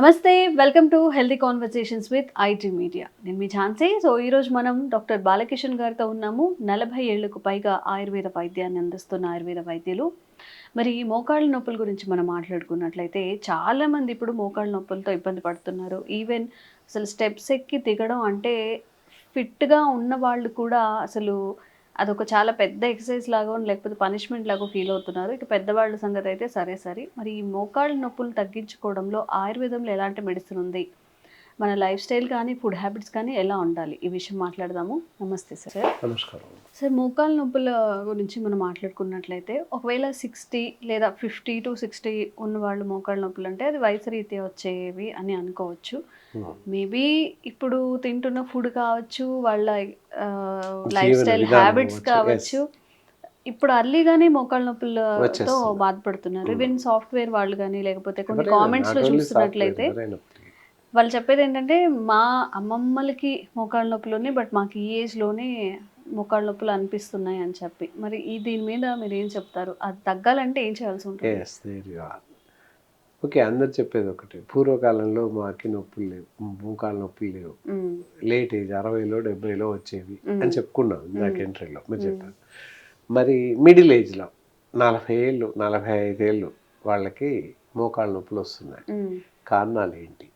నమస్తే, welcome to healthy conversations with IT media. నేను మీ Jhansi. So ఈరోజు మనం డాక్టర్ బాలకిషన్ గారితో ఉన్నాము. 40 ఏళ్లకు పైగా ఆయుర్వేద వైద్యాన్ని అందిస్తున్న ఆయుర్వేద వైద్యులు. మరి ఈ మోకాళ్ళ నొప్పుల గురించి మనం మాట్లాడుకున్నట్లయితే చాలామంది ఇప్పుడు మోకాళ్ళ నొప్పులతో ఇబ్బంది పడుతున్నారు. ఈవెన్ అసలు స్టెప్స్ ఎక్కి దిగడం అంటే ఫిట్గా ఉన్న వాళ్ళు కూడా అసలు అదొక చాలా పెద్ద ఎక్సర్సైజ్ లాగో లేకపోతే పనిష్మెంట్ లాగో ఫీల్ అవుతున్నారు. ఇక పెద్దవాళ్ళ సంగతి అయితే సరే. మరి ఈ మోకాళ్ళ నొప్పులు తగ్గించుకోవడంలో ఆయుర్వేదంలో ఎలాంటి మెడిసిన్ ఉంది? మన లైఫ్ స్టైల్ కానీ, ఫుడ్ హ్యాబిట్స్ కానీ ఎలా ఉండాలి? ఈ విషయం మాట్లాడదాము. నమస్తే సార్. నమస్కారం సార్, మోకాళ్ళ నొప్పుల గురించి మనం మాట్లాడుకున్నట్లయితే ఒకవేళ 60 లేదా 50 to 60 ఉన్నవాళ్ళు మోకాళ్ళ నొప్పులు అంటే అది వయసు రీత్యా వచ్చేవి అని అనుకోవచ్చు. మేబీ ఇప్పుడు తింటున్న ఫుడ్ కావచ్చు, వాళ్ళ లైఫ్ స్టైల్ హ్యాబిట్స్ కావచ్చు. ఇప్పుడు అర్లీగానే మోకాళ్ళ నొప్పులతో బాధపడుతున్నారు. ఈవెన్ సాఫ్ట్వేర్ వాళ్ళు కానీ, లేకపోతే కొన్ని కామెంట్స్లో చూస్తున్నట్లయితే వాళ్ళు చెప్పేది ఏంటంటే, మా అమ్మమ్మలకి మోకాళ్ళ నొప్పులు ఉన్నాయి, బట్ మాకు ఈ ఏజ్లోనే మోకాళ్ళ నొప్పులు అనిపిస్తున్నాయి అని చెప్పి. మరి దీని మీద మీరు ఏం చెప్తారు? అది తగ్గాలంటే ఏం చేయాల్సి ఉంటుంది? ఓకే, అందరు చెప్పేది ఒకటి, పూర్వకాలంలో మాకి నొప్పులు లేవు, మోకాళ్ళ నొప్పులు లేవు, లేట్ ఏజ్ 60లో 70లో వచ్చేవి అని చెప్పుకున్నాం ఇందాక ఎంట్రీలో మీరు చెప్పారు. మరి మిడిల్ ఏజ్లో 40 ఏళ్ళు 45 ఏళ్ళు వాళ్ళకి మోకాళ్ళ నొప్పులు వస్తున్నాయి. కారణాలు ఏంటి,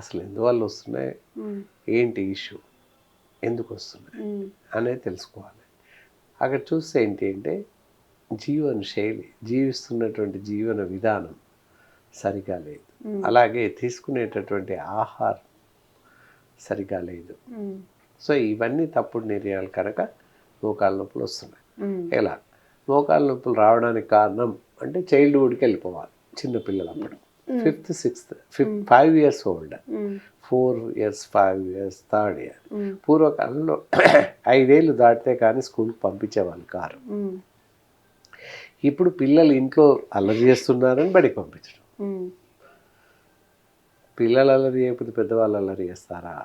అసలు ఎందువల్ల వస్తున్నాయి, ఏంటి ఇష్యూ, ఎందుకు వస్తున్నాయి అనేది తెలుసుకోవాలి. అక్కడ చూస్తే ఏంటి అంటే జీవన శైలి, జీవిస్తున్నటువంటి జీవన విధానం సరిగా లేదు, అలాగే తీసుకునేటటువంటి ఆహారం సరిగా లేదు. సో ఇవన్నీ తప్పుడు నిర్ణయాలు కనుక మోకాళ్ళ నొప్పులు వస్తున్నాయి. ఎలా మోకాళ్ళ నొప్పులు రావడానికి కారణం అంటే చైల్డ్హుడ్కి వెళ్ళిపోవాలి. చిన్నపిల్లలు అప్పుడు 5th 6th 5 years old, 4 years 5 years 3rd year. పూర్వకాలంలో 5 ఏళ్ళు దాటితే కానీ స్కూల్కి పంపించేవాళ్ళు కారు. ఇప్పుడు పిల్లలు ఇంట్లో అల్లరి చేస్తున్నారని బడికి పంపించడం. పిల్లలు అల్లరి చేయకపోతే పెద్దవాళ్ళు అల్లరి చేస్తారా?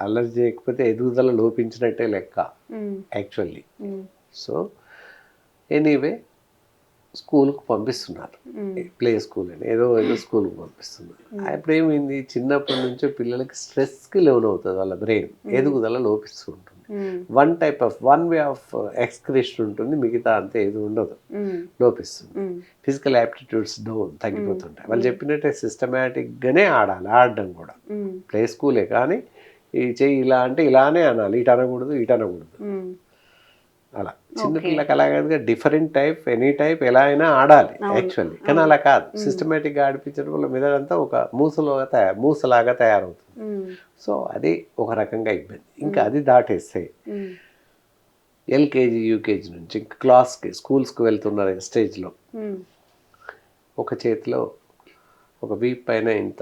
అల్లరి చేయకపోతే ఎదుగుదల లోపించినట్టే లెక్క యాక్చువల్లీ. సో ఎనీవే స్కూల్కి పంపిస్తున్నారు, ప్లే స్కూల్ అని ఏదో స్కూల్కి పంపిస్తున్నారు. అప్పుడు ఏమైంది, చిన్నప్పటి నుంచో పిల్లలకి స్ట్రెస్కి లోన్ అవుతుంది, వాళ్ళ బ్రెయిన్ ఎదుగుదల లోపిస్తూ ఉంటుంది. వన్ వే ఆఫ్ ఎక్స్క్రిషన్ ఉంటుంది, మిగతా అంతే ఏది ఉండదు, లోపిస్తుంది. ఫిజికల్ యాప్టిట్యూడ్స్ డౌన్ తగ్గిపోతుంటాయి. వాళ్ళు చెప్పినట్టే సిస్టమేటిక్గానే ఆడాలి, ఆడడం కూడా ప్లే స్కూలే, కానీ ఈ చెయ్యి ఇలా అంటే ఇలానే అనాలి, ఇటు అనకూడదు ఇటు అనకూడదు. అలా చిన్నపిల్లకి అలాగే డిఫరెంట్ టైప్, ఎనీ టైప్ ఎలా అయినా ఆడాలి యాక్చువల్లీ, కానీ అలా కాదు. సిస్టమేటిక్గా ఆడిపించడం వల్ల మెదడంతా ఒక మూసలాగా తయారవుతుంది. సో అది ఒక రకంగా ఇబ్బంది. ఇంకా అది దాటేస్తే ఎల్కేజీ యూకేజీ నుంచి ఇంకా క్లాస్కి స్కూల్స్కి వెళ్తున్న స్టేజ్లో ఒక చేతిలో ఒక వీప్ పైన ఇంత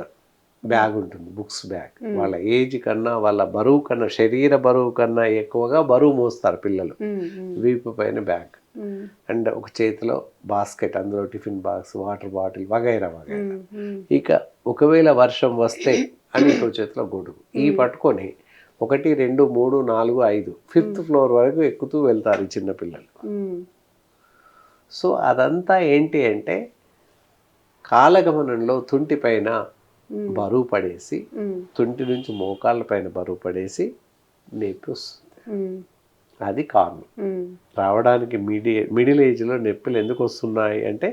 బ్యాగ్ ఉంటుంది, బుక్స్ బ్యాగ్. వాళ్ళ ఏజ్ కన్నా, వాళ్ళ బరువు కన్నా, శరీర బరువు కన్నా ఎక్కువగా బరువు మోస్తారు పిల్లలు. వీపు పైన బ్యాగ్ అండ్ ఒక చేతిలో బాస్కెట్, అందులో టిఫిన్ బాక్స్, వాటర్ బాటిల్ వగైరా. ఇక ఒకవేళ వర్షం వస్తే అని ఇంకో చేతిలో గొడుగు. ఈ పట్టుకొని 1 2 3 4 5 5th floor వరకు ఎక్కుతూ వెళ్తారు ఈ చిన్నపిల్లలు. సో అదంతా ఏంటి అంటే కాలగమనంలో తుంటి పైన బరువు పడేసి, తుంటి నుంచి మోకాళ్ళ పైన బరువు పడేసి నొప్పి వస్తుంది. అది కారణం రావడానికి. మిడిల్ ఏజ్లో నొప్పులు ఎందుకు వస్తున్నాయి అంటే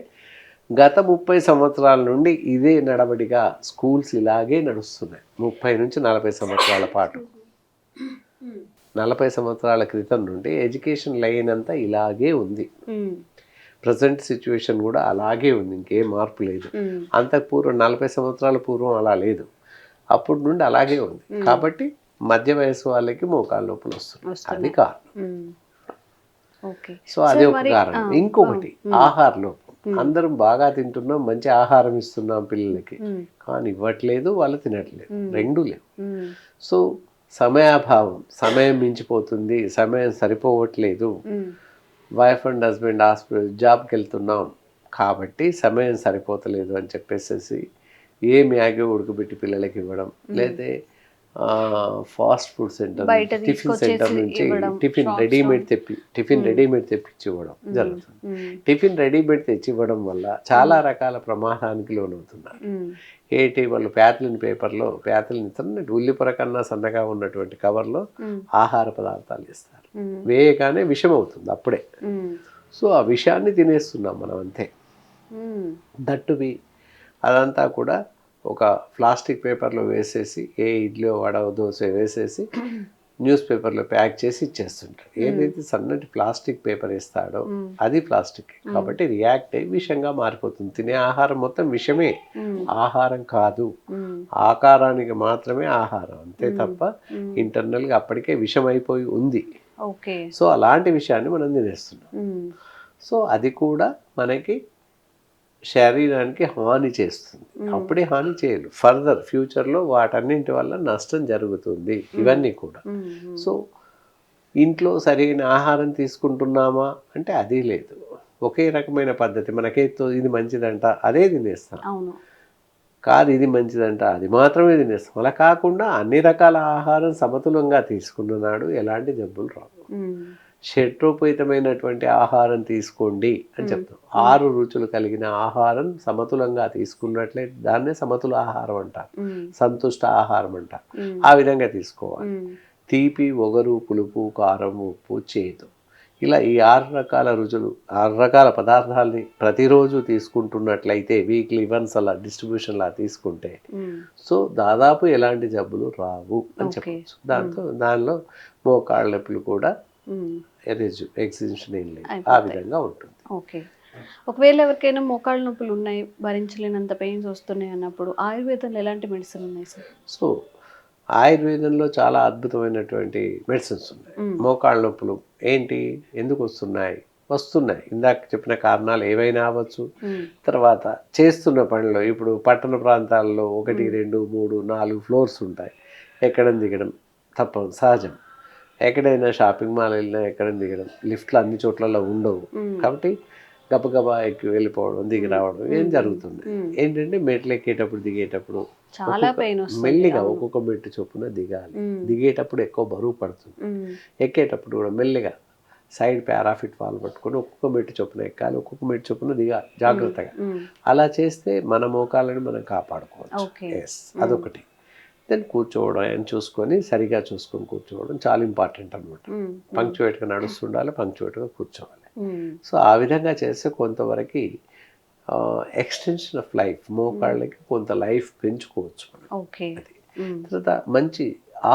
గత 30 సంవత్సరాల నుండి ఇదే నడవడిగా స్కూల్స్ ఇలాగే నడుస్తున్నాయి. 30 నుంచి 40 సంవత్సరాల పాటు, 40 సంవత్సరాల క్రితం నుండి ఎడ్యుకేషన్ లైన్ అంతా ఇలాగే ఉంది. ప్రజెంట్ సిచ్యువేషన్ కూడా అలాగే ఉంది, ఇంకేం మార్పు లేదు. అంతకు పూర్వం 40 సంవత్సరాల పూర్వం అలా లేదు, అప్పటి నుండి అలాగే ఉంది. కాబట్టి మధ్య వయసు వాళ్ళకి మోకాళ్ళ నొప్పులు వస్తున్నాయి, అది కారణం. సో అదే ఒక కారణం. ఇంకొకటి ఆహార లోపం. అందరం బాగా తింటున్నాం, మంచి ఆహారం ఇస్తున్నాం పిల్లలకి, కానీ ఇవ్వట్లేదు, వాళ్ళు తినట్లేదు, రెండూ లేవు. సో సమయాభావం, సమయం మించిపోతుంది, సమయం సరిపోవట్లేదు. వైఫ్ అండ్ హస్బెండ్ జాబ్కి వెళ్తున్నాం కాబట్టి సమయం సరిపోతలేదు అని చెప్పేసి ఏ మ్యాగీ ఉడకబెట్టి పిల్లలకి ఇవ్వడం, లేదే ఫాస్ట్ ఫుడ్ సెంటర్ బయట టిఫిన్ సెంటర్ తీసుకొచ్చేసి నుంచి ఇవ్వడం, టిఫిన్ shops రెడీమేడ్ లో. టిఫిన్ రెడీమేడ్ తెప్పించి ఇవ్వడం జరుగుతుంది. టిఫిన్ రెడీమేడ్ తెచ్చి ఇవ్వడం వల్ల చాలా రకాల ప్రమాదానికి లోనవుతున్నారు. ఏంటి వాళ్ళు ప్యాథలిన్ సన్నటి ఉల్లిపొర కన్నా సన్నగా ఉన్నటువంటి కవర్లో ఆహార పదార్థాలు ఇస్తారు. వేయగానే విషం అవుతుంది అప్పుడే. సో ఆ విషాన్ని తినేస్తున్నాం మనం అంతే. దట్టువి అదంతా కూడా ఒక ప్లాస్టిక్ పేపర్లో వేసేసి ఏ ఇడ్లీ వడ దోశ వేసేసి న్యూస్ పేపర్లో ప్యాక్ చేసి ఇచ్చేస్తుంటారు. ఏదైతే సన్నటి ప్లాస్టిక్ పేపర్ ఇస్తాడో అది ప్లాస్టిక్ కాబట్టి రియాక్ట్ అయ్యి విషంగా మారిపోతుంది. తినే ఆహారం మొత్తం విషమే, ఆహారం కాదు. ఆకారానికి మాత్రమే ఆహారం అంతే తప్ప ఇంటర్నల్గా అప్పటికే విషం అయిపోయి ఉంది. సో అలాంటి విషయాన్ని మనం తినేస్తున్నాం. సో అది కూడా మనకి శరీరానికి హాని చేస్తుంది. అప్పుడే హాని చేయదు, ఫర్దర్ ఫ్యూచర్లో వాటన్నింటి వల్ల నష్టం జరుగుతుంది. ఇవన్నీ కూడా. సో ఇంట్లో సరైన ఆహారం తీసుకుంటున్నామా అంటే అది లేదు. ఒకే రకమైన పద్ధతి మనకైతే ఇది మంచిదంట అదే తినేస్తాం, కాదు ఇది మంచిదంట అది మాత్రమే తినేస్తాం. అలా కాకుండా అన్ని రకాల ఆహారం సమతులంగా తీసుకున్నాడు ఎలాంటి జబ్బులు రావు. షడ్రూపేతమైనటువంటి ఆహారం తీసుకోండి అని చెప్తాం. 6 రుచులు కలిగిన ఆహారం సమతులంగా తీసుకున్నట్లే దాన్నే సమతుల ఆహారం అంటారు, సంతుష్ట ఆహారం అంటారు. ఆ విధంగా తీసుకోవాలి. తీపి, ఒగరు, పులుపు, కారం, ఉప్పు, చేదు ఇలా ఈ 6 రకాల రుచులు 6 రకాల పదార్థాలని ప్రతిరోజు తీసుకుంటున్నట్లయితే వీక్లీ వన్స్ అలా డిస్ట్రిబ్యూషన్ లా తీసుకుంటే సో దాదాపు ఎలాంటి జబ్బులు రావు అని చెప్పవచ్చు. దానిలో మోకాళ్ళ నొప్పులు కూడా ఎగ్జిబిషన్ ఏం లేదు, ఆ విధంగా ఉంటుంది. ఓకే. ఒకవేళ ఎవరికైనా మోకాళ్ళ నొప్పులు ఉన్నాయి, భరించలేనంత పెయిన్స్ వస్తున్నాయి అన్నప్పుడు ఆయుర్వేదంలో ఎలాంటి మెడిసిన్ ఉన్నాయి సార్? సో ఆయుర్వేదంలో చాలా అద్భుతమైనటువంటి మెడిసిన్స్ ఉన్నాయి. మోకాళ్ళ నొప్పులు ఏంటి, ఎందుకు వస్తున్నాయి ఇందాక చెప్పిన కారణాలు ఏవైనా అవ్వచ్చు. తర్వాత చేస్తున్న పనిలో ఇప్పుడు పట్టణ ప్రాంతాల్లో 1, 2, 3, 4 ఫ్లోర్స్ ఉంటాయి. ఎక్కడం దిగడం తప్పదు, సహజం. ఎక్కడైనా షాపింగ్ మాల్ వెళ్ళినా ఎక్కడ దిగడం, లిఫ్ట్లు అన్ని చోట్లలో ఉండవు కాబట్టి గబగబా ఎక్కి వెళ్ళిపోవడం, దిగి రావడం ఏం జరుగుతుంది. ఏంటంటే మెట్లు ఎక్కేటప్పుడు దిగేటప్పుడు మెల్లిగా ఒక్కొక్క మెట్టు చొప్పున దిగాలి. దిగేటప్పుడు ఎక్కువ బరువు పడుతుంది. ఎక్కేటప్పుడు కూడా మెల్లిగా సైడ్ పారాఫిట్ వాల్ పట్టుకొని ఒక్కొక్క మెట్టు చొప్పున ఎక్కాలి, ఒక్కొక్క మెట్టు చొప్పున దిగాలి జాగ్రత్తగా. అలా చేస్తే మన మోకాళ్ళని మనం కాపాడుకోవచ్చు. ఎస్, అదొకటి. దెన్ కూర్చోవడం అని చూసుకొని సరిగా చూసుకొని కూర్చోవడం చాలా ఇంపార్టెంట్ అనమాట. పంక్చువేట్గా నడుస్తుండాలి, పంక్చువేట్గా కూర్చోవాలి. సో ఆ విధంగా చేస్తే కొంతవరకు ఎక్స్టెన్షన్ ఆఫ్ లైఫ్, మోకాళ్ళకి కొంత లైఫ్ పెంచుకోవచ్చు మనం. అది తర్వాత మంచి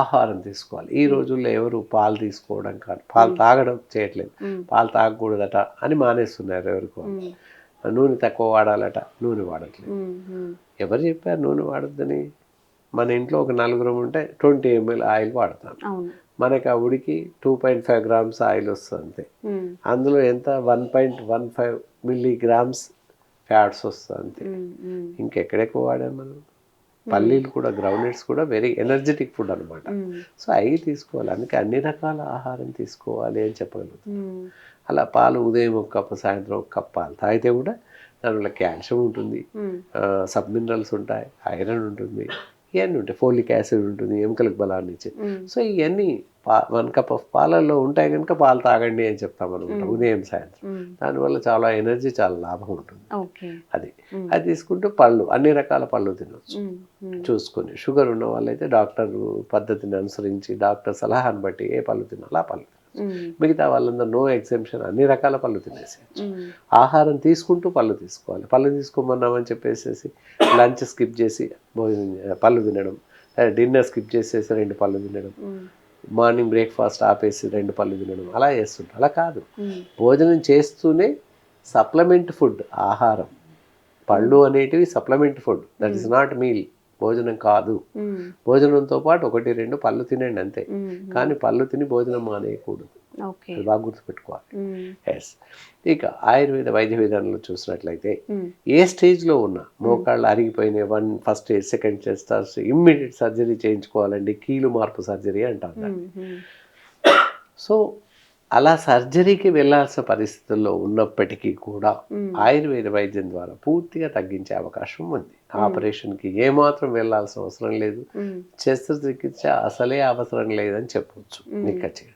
ఆహారం తీసుకోవాలి. ఈ రోజుల్లో ఎవరు పాలు తీసుకోవడం కానీ పాలు తాగడం చేయట్లేదు. పాలు తాగకూడదట అని మానేస్తున్నారు. ఎవరికి నూనె తక్కువ వాడాలట, నూనె వాడట్లేదు. ఎవరు చెప్పారు నూనె వాడద్దని? మన ఇంట్లో ఒక 4 ఉంటే 20 ml ఆయిల్ వాడతాం. మనకి ఆ ఉడికి 2.5 grams ఆయిల్ వస్తుంది అంతే. అందులో ఎంత 1.15 milligrams ఫ్యాట్స్ వస్తుంది అంతే. ఇంకెక్కడెక్కువ వాడాము మనం. పల్లీలు కూడా, గ్రౌండ్నట్స్ కూడా వెరీ ఎనర్జెటిక్ ఫుడ్ అనమాట. సో అవి తీసుకోవాలి. అందుకే అన్ని రకాల ఆహారం తీసుకోవాలి అని చెప్పగలుగుతాం. అలా పాలు ఉదయం 1 కప్పు, సాయంత్రం 1 కప్పు పాలు తాగితే కూడా దానివల్ల కాల్షియం ఉంటుంది, సబ్ మినరల్స్ ఉంటాయి, ఐరన్ ఉంటుంది, ఇవన్నీ ఉంటాయి, ఫోలిక్ యాసిడ్ ఉంటుంది, ఎముకలకు బలాన్ని ఇచ్చేది. సో ఇవన్నీ 1 కప్ ఆఫ్ పాలల్లో ఉంటాయి కనుక పాలు తాగండి అని చెప్తాం అనమాట ఉదయం సాయంత్రం. దానివల్ల చాలా ఎనర్జీ, చాలా లాభం ఉంటుంది. అది తీసుకుంటూ పళ్ళు, అన్ని రకాల పళ్ళు తినవచ్చు చూసుకొని. షుగర్ ఉన్న వాళ్ళైతే డాక్టర్ పద్ధతిని అనుసరించి డాక్టర్ సలహాను బట్టి ఏ పళ్ళు తినాలో ఆ పళ్ళు. మిగతా వాళ్ళందరూ నో ఎగ్జెంప్షన్, అన్ని రకాల పళ్ళు తినేసేయచ్చు. ఆహారం తీసుకుంటూ పళ్ళు తీసుకోవాలి. పళ్ళు తీసుకోమన్నామని చెప్పేసి లంచ్ స్కిప్ చేసి పళ్ళు తినడం, డిన్నర్ స్కిప్ చేసేసి 2 పళ్ళు తినడం, మార్నింగ్ బ్రేక్ఫాస్ట్ ఆపేసి 2 పళ్ళు తినడం, అలా చేస్తుంటారు. అలా కాదు, భోజనం చేస్తూనే సప్లిమెంట్ ఫుడ్ ఆహారం. పళ్ళు అనేటివి supplement food, that is not meal, భోజనం కాదు. భోజనంతో పాటు 1, 2 పళ్ళు తినండి అంతే. కానీ పళ్ళు తిని భోజనం మానేయకూడదు, అది బాగా గుర్తుపెట్టుకోవాలి. ఎస్. ఇక ఆయుర్వేద వైద్య విధానంలో చూసినట్లయితే ఏ స్టేజ్లో ఉన్నా మోకాళ్ళు అరిగిపోయినాయి, 1st stage, 2nd stage, 3rd stage, immediate surgery చేయించుకోవాలండి. కీలు మార్పు సర్జరీ అంటారు దాన్ని. సో అలా సర్జరీకి వెళ్ళాల్సిన పరిస్థితుల్లో ఉన్నప్పటికీ కూడా ఆయుర్వేద వైద్యం ద్వారా పూర్తిగా తగ్గించే అవకాశం ఉంది. ఆపరేషన్కి ఏమాత్రం వెళ్ళాల్సిన అవసరం లేదు, శస్త్రచికిత్స అసలే అవసరం లేదని చెప్పవచ్చు నిక్కచ్చిగా.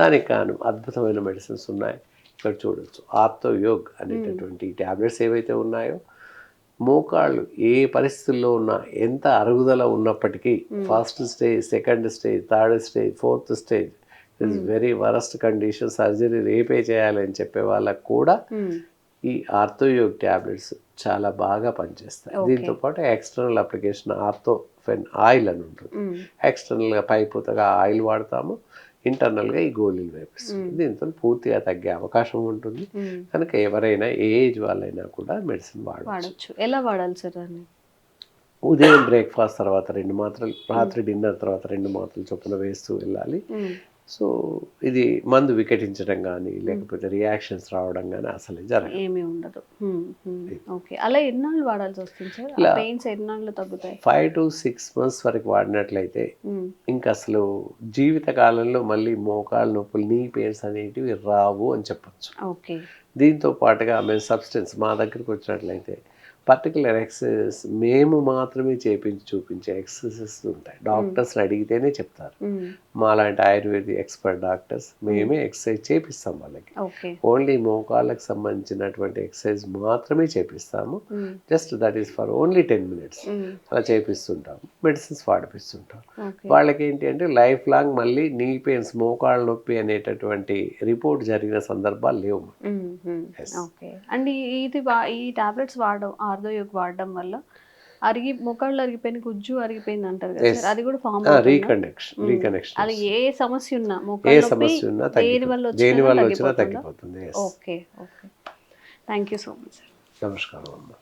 దానికి కాను అద్భుతమైన మెడిసిన్స్ ఉన్నాయి. ఇక్కడ చూడొచ్చు ఆర్థో యోగ్ అనేటటువంటి ట్యాబ్లెట్స్ ఏవైతే ఉన్నాయో, మోకాళ్ళు ఏ పరిస్థితుల్లో ఉన్నా, ఎంత అరుగుదల ఉన్నప్పటికీ, first stage, second stage, third stage, fourth stage, it's very worst condition, surgery రేపే చేయాలి అని చెప్పే వాళ్ళకు కూడా ఈ ఆర్థోయోగ్ ట్యాబ్లెట్స్ చాలా బాగా పనిచేస్తాయి. దీంతో పాటు ఎక్స్టర్నల్ అప్లికేషన్ ఆర్థోఫెన్ ఆయిల్ అని ఉంటుంది. ఎక్స్టర్నల్గా పైపోతగా ఆయిల్ వాడతాము, ఇంటర్నల్గా ఈ గోళీలు వేపిస్తుంది. దీంతో పూర్తిగా తగ్గే అవకాశం ఉంటుంది. కనుక ఎవరైనా ఏ ఏజ్ వాళ్ళైనా కూడా మెడిసిన్ వాడవచ్చు. ఎలా వాడాలి సార్ దాన్ని? ఉదయం బ్రేక్ఫాస్ట్ తర్వాత 2 మాత్రలు, రాత్రి డిన్నర్ తర్వాత 2 మాత్రలు చొప్పున వేస్తూ వెళ్ళాలి. సో ఇది మందు వికటించడం కానీ లేకపోతే రియాక్షన్స్ రావడం కానీ అసలే జరగదు, ఏమీ ఉండదు. ఓకే, అలా ఎన్నాళ్ళు వాడాల్సి వస్తుంది సార్? పెయిన్స్ ఎన్నాళ్ళు తగ్గుతాయి? 5 to 6 months వరకు వాడినట్లయితే ఇంకా అసలు జీవిత కాలంలో మళ్ళీ మోకాళ్ళ నొప్పులు, నీ పెయిన్స్ అనేటివి రావు అని చెప్పచ్చు. ఓకే. దీంతో పాటుగా మేము సబ్స్టెన్స్ మా దగ్గరికి వచ్చినట్లయితే పర్టికులర్ ఎక్సర్సైజెస్ మేము మాత్రమే చేపించి చూపించే ఎక్సర్సైజెస్ ఉంటాయి. డాక్టర్స్ని అడిగితేనే చెప్తారు. మాలాంటి ఆయుర్వేద ఎక్స్పర్ట్ డాక్టర్స్ మేమే ఎక్సర్సైజ్ చేపిస్తాం వాళ్ళకి. ఓన్లీ మోకాళ్ళకి సంబంధించినటువంటి ఎక్సర్సైజ్ మాత్రమే చేపిస్తాము. Just that is for only 10 minutes అలా చేపిస్తుంటాం. మెడిసిన్స్ వాడిపిస్తుంటాం. వాళ్ళకి ఏంటి అంటే లైఫ్ లాంగ్ మళ్ళీ నీ పెయిన్స్, మోకాళ్ళ నొప్పి అనేటటువంటి రిపోర్ట్ జరిగిన సందర్భాలు లేవు. అండ్ ఈ టాబ్లెట్స్ ఆర్థోయోగ్ వాడడం వల్ల మోకాళ్ళు అరిగిపోయిన, గుజ్జు అరిగిపోయింది అంటారు కదా సార్, అది కూడా ఫామ్ రీకనెక్షన్. అది ఏ సమస్య ఉన్నా, దేని వల్ల వచ్చినా తగ్గిపోతుంది. Okay. Thank you so much sir. నమస్కారం అమ్మా.